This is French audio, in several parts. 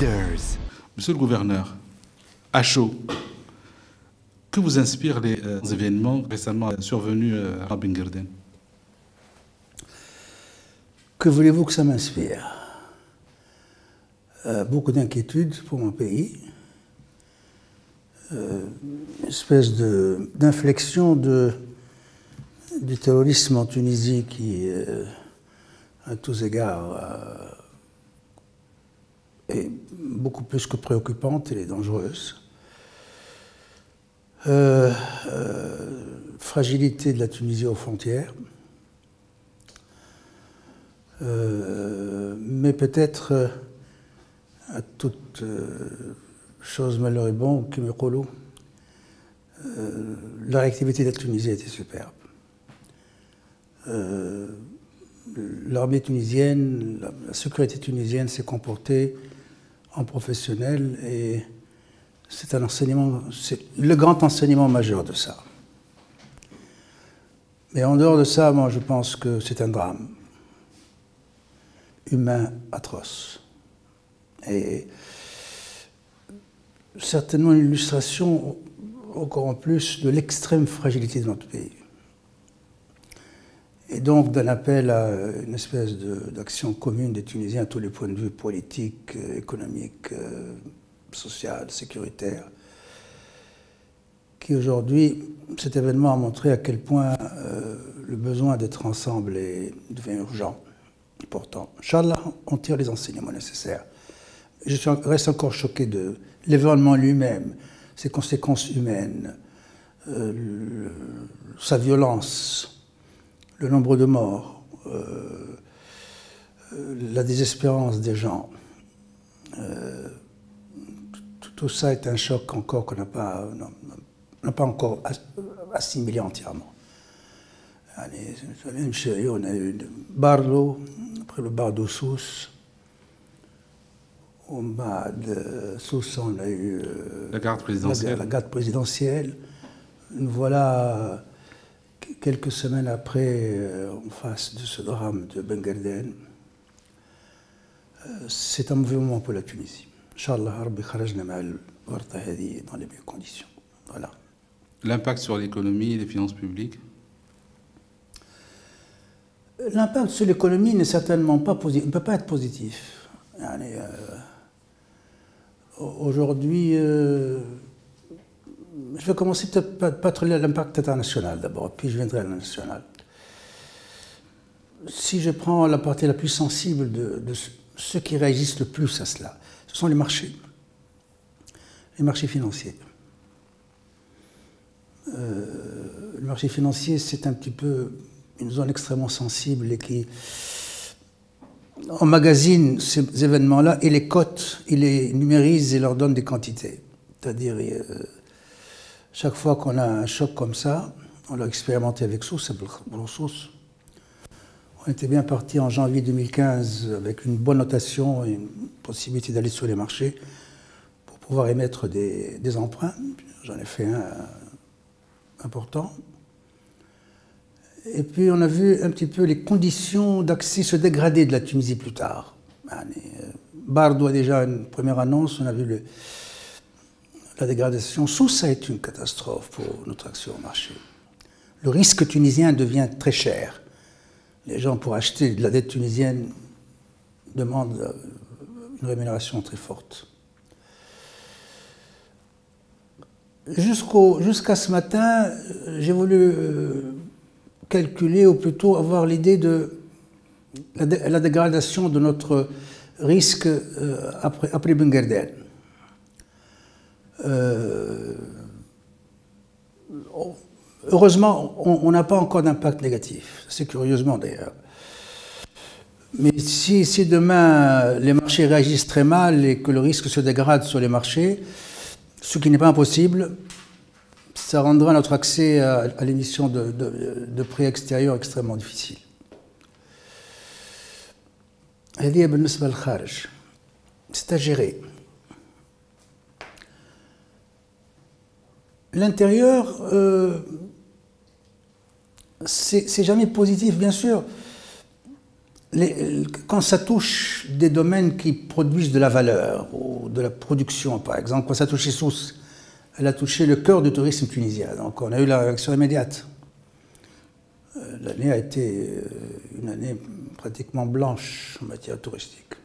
Leaders. Monsieur le gouverneur, à chaud, que vous inspirent les événements récemment survenus à Benguerden? Que voulez-vous que ça m'inspire? Beaucoup d'inquiétudes pour mon pays, une espèce d'inflexion du terrorisme en Tunisie qui, à tous égards, est beaucoup plus que préoccupante, elle est dangereuse. Fragilité de la Tunisie aux frontières, mais peut-être à toute chose malheur et bon, qui me coulent, la réactivité de la Tunisie était superbe. L'armée tunisienne, la sécurité tunisienne s'est comportée en professionnel et c'est un enseignement, c'est le grand enseignement majeur de ça. Mais en dehors de ça, moi je pense que c'est un drame humain atroce. Et certainement une illustration encore en plus de l'extrême fragilité de notre pays. Et donc d'un appel à une espèce d'action commune des Tunisiens à tous les points de vue politiques, économiques, social, sécuritaire, qui aujourd'hui, cet événement a montré à quel point le besoin d'être ensemble devient urgent, important. Inch'Allah, on tire les enseignements nécessaires. Je reste encore choqué de l'événement lui-même, ses conséquences humaines, sa violence, le nombre de morts, la désespérance des gens. Tout ça est un choc encore qu'on n'a pas encore assimilé entièrement. On a eu Bardo, après le Bardo Sousse. Au bas de Sousse, on a eu la garde présidentielle. La garde présidentielle. Nous voilà quelques semaines après, en face de ce drame de Benguerden. C'est un mauvais moment pour la Tunisie. Inch'Allah, Rabbi kharajna ma'al warta hadi dans les meilleures conditions. Voilà. L'impact sur l'économie et les finances publiques? L'impact sur l'économie n'est certainement pas positif, ne peut pas être positif. Aujourd'hui, je vais commencer peut-être par l'impact international d'abord, puis je viendrai à l'international. Si je prends la partie la plus sensible de ceux qui réagissent le plus à cela, ce sont les marchés financiers. Le marché financier, c'est un petit peu une zone extrêmement sensible et qui emmagasine ces événements-là et les cote, il les numérise et leur donne des quantités. C'est-à-dire, chaque fois qu'on a un choc comme ça, on l'a expérimenté avec Sousse, on était bien parti en janvier 2015 avec une bonne notation et une possibilité d'aller sur les marchés pour pouvoir émettre des emprunts. J'en ai fait un important. Et puis on a vu un petit peu les conditions d'accès se dégrader de la Tunisie plus tard. Bardo a déjà une première annonce, on a vu la dégradation. Ça a été une catastrophe pour notre action au marché. Le risque tunisien devient très cher. Les gens, pour acheter de la dette tunisienne, demandent une rémunération très forte. Jusqu'à ce matin, j'ai voulu calculer, ou plutôt avoir l'idée de la dégradation de notre risque après Benguerden. Heureusement, on n'a pas encore d'impact négatif. C'est curieusement d'ailleurs. Mais si demain les marchés réagissent très mal et que le risque se dégrade sur les marchés, ce qui n'est pas impossible, ça rendra notre accès à l'émission de prix extérieurs extrêmement difficile. C'est à gérer. L'intérieur, c'est jamais positif, bien sûr. quand ça touche des domaines qui produisent de la valeur ou de la production, par exemple, quand ça touche Sousse, elle a touché le cœur du tourisme tunisien. Donc on a eu la réaction immédiate. L'année a été une année pratiquement blanche en matière touristique.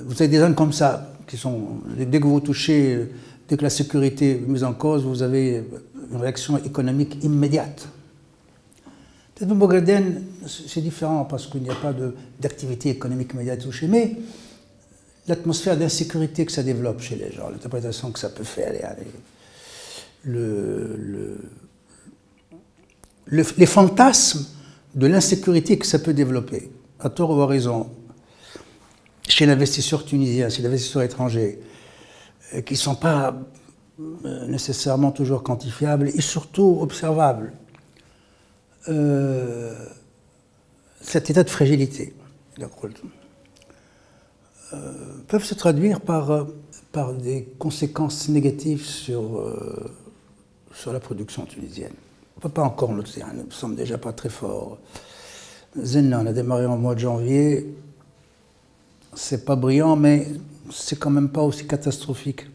Vous avez des zones comme ça, qui sont, dès que vous touchez, dès que la sécurité est mise en cause, vous avez une réaction économique immédiate. Peut-être Bogarden, c'est différent parce qu'il n'y a pas d'activité économique immédiate touchée, mais l'atmosphère d'insécurité que ça développe chez les gens, l'interprétation que ça peut faire, les fantasmes de l'insécurité que ça peut développer, à tort ou à raison, chez l'investisseur tunisien, chez l'investisseur étranger, qui ne sont pas nécessairement toujours quantifiables et surtout observables. Cet état de fragilité peuvent se traduire par des conséquences négatives sur la production tunisienne. On ne peut pas encore noter, nous ne sommes déjà pas très forts. Zenna, on a démarré en mois de janvier, c'est pas brillant, mais c'est quand même pas aussi catastrophique.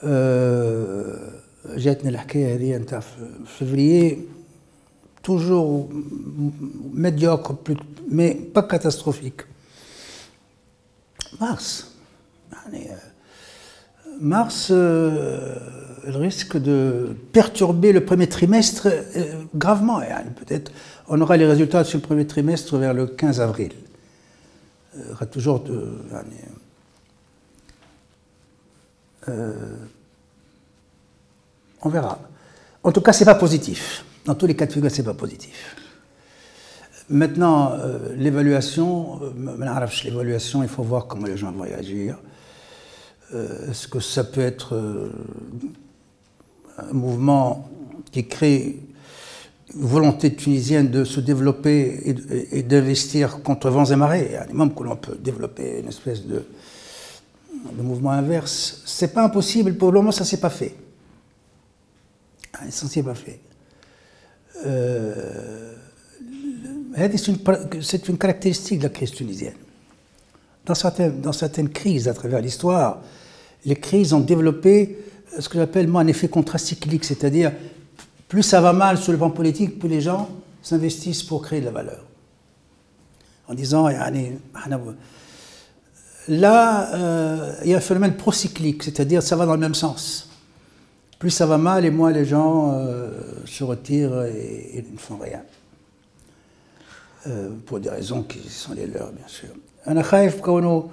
جاتني الحكايه هذه نتاع février, toujours médiocre, mais pas catastrophique. Mars, elle risque de perturber le premier trimestre gravement. Peut-être on aura les résultats sur le premier trimestre vers le 15 avril. Il y aura toujours on verra. En tout cas, ce n'est pas positif. Dans tous les cas de figure, ce n'est pas positif. Maintenant, l'évaluation, il faut voir comment les gens vont réagir. Est-ce que ça peut être un mouvement qui crée une volonté tunisienne de se développer et d'investir contre vents et marées, même que l'on peut développer une espèce de mouvement inverse. Ce n'est pas impossible, pour le moment ça ne s'est pas fait. Ça ne s'est pas fait. C'est une caractéristique de la crise tunisienne. Dans certaines crises à travers l'histoire, les crises ont développé ce que j'appelle moi un effet contracyclique, c'est-à-dire plus ça va mal sur le plan politique, plus les gens s'investissent pour créer de la valeur. En disant, là, il y a un phénomène procyclique, c'est-à-dire ça va dans le même sens. Plus ça va mal et moins les gens se retirent et ne font rien. Pour des raisons qui sont les leurs, bien sûr. أنا خايف كونه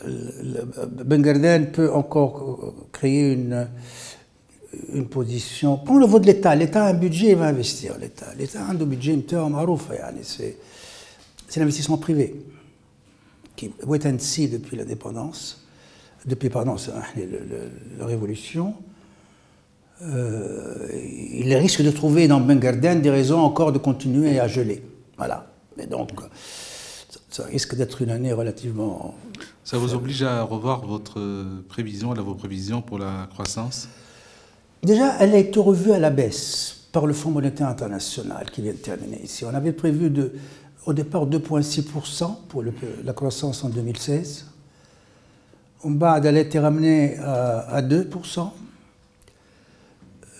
Ben Gardane peut encore créer une position. Pour le niveau de l'État, l'État a un budget, il va investir. L'État a un budget, c'est l'investissement privé qui wait and see depuis l'indépendance, la révolution. Il risque de trouver dans Ben Gardane des raisons encore de continuer à geler. Voilà. Et donc, ça risque d'être une année relativement... Ça vous oblige à revoir votre prévision, vos prévisions pour la croissance? Déjà, elle a été revue à la baisse par le Fonds monétaire international qui vient de terminer ici. On avait prévu au départ 2,6% pour la croissance en 2016. Elle a été ramenée à 2%.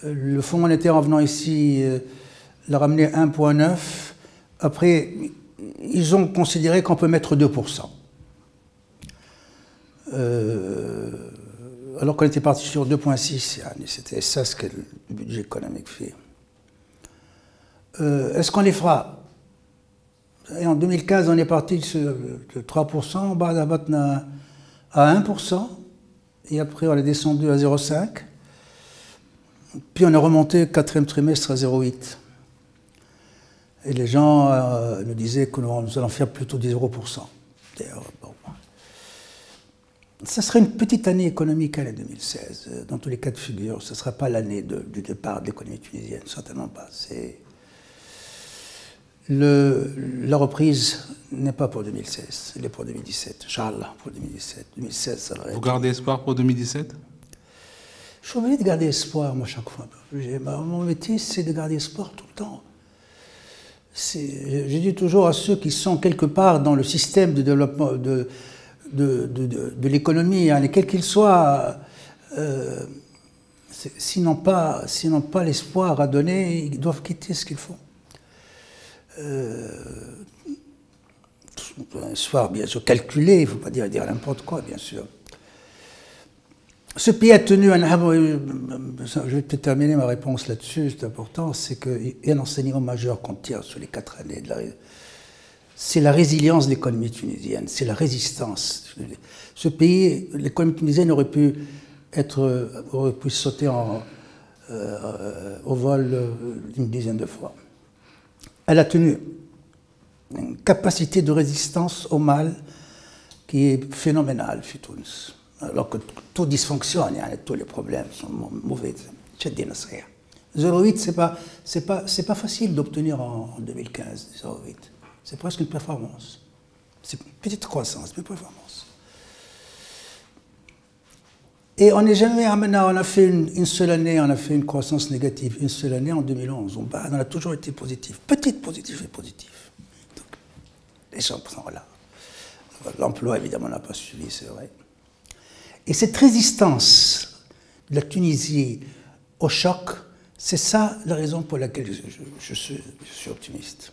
Le Fonds monétaire en venant ici l'a ramené à 1,9%. Après, ils ont considéré qu'on peut mettre 2%. Alors qu'on était parti sur 2,6%. C'était ça ce que le budget économique fait. Est-ce qu'on les fera? Et en 2015, on est parti de 3%, on va à 1%, et après on est descendu à 0,5%. Puis on est remonté au quatrième trimestre à 0,8%. Et les gens nous disaient que nous allons faire plutôt 0%. Bon. Ça serait une petite année économique, l'année 2016. Dans tous les cas de figure, ce ne sera pas l'année du départ de l'économie tunisienne, certainement pas. La reprise n'est pas pour 2016, elle est pour 2017. Inch'Allah, pour 2017. 2016, ça va être... Vous gardez espoir pour 2017? Je suis obligé de garder espoir, moi, chaque fois. Mon métier, c'est de garder espoir tout le temps. je dis toujours à ceux qui sont quelque part dans le système de développement de l'économie, hein, quel qu'il soit, s'ils n'ont pas l'espoir à donner, ils doivent quitter ce qu'ils font. Un espoir bien sûr calculé, il ne faut pas dire n'importe quoi, bien sûr. Ce pays a tenu, je vais peut-être terminer ma réponse là-dessus, c'est important, c'est qu'il y a un enseignement majeur qu'on tire sur les 4 années. C'est la résilience de l'économie tunisienne, c'est la résistance. Ce pays, l'économie tunisienne aurait pu sauter au vol une dizaine de fois. Elle a tenu une capacité de résistance au mal qui est phénoménale chez Tunis. Alors que tout dysfonctionne, tous les problèmes sont mauvais. 0,8, c'est pas facile d'obtenir en 2015, 0,8. C'est presque une performance. C'est une petite croissance, mais une performance. Et on n'est jamais amené, on a fait une seule année, on a fait une croissance négative, une seule année en 2011. On a toujours été positif, petite positif et positif. Donc, les gens sont là. L'emploi, évidemment, n'a pas suivi, c'est vrai. Et cette résistance de la Tunisie au choc, c'est ça la raison pour laquelle je suis optimiste.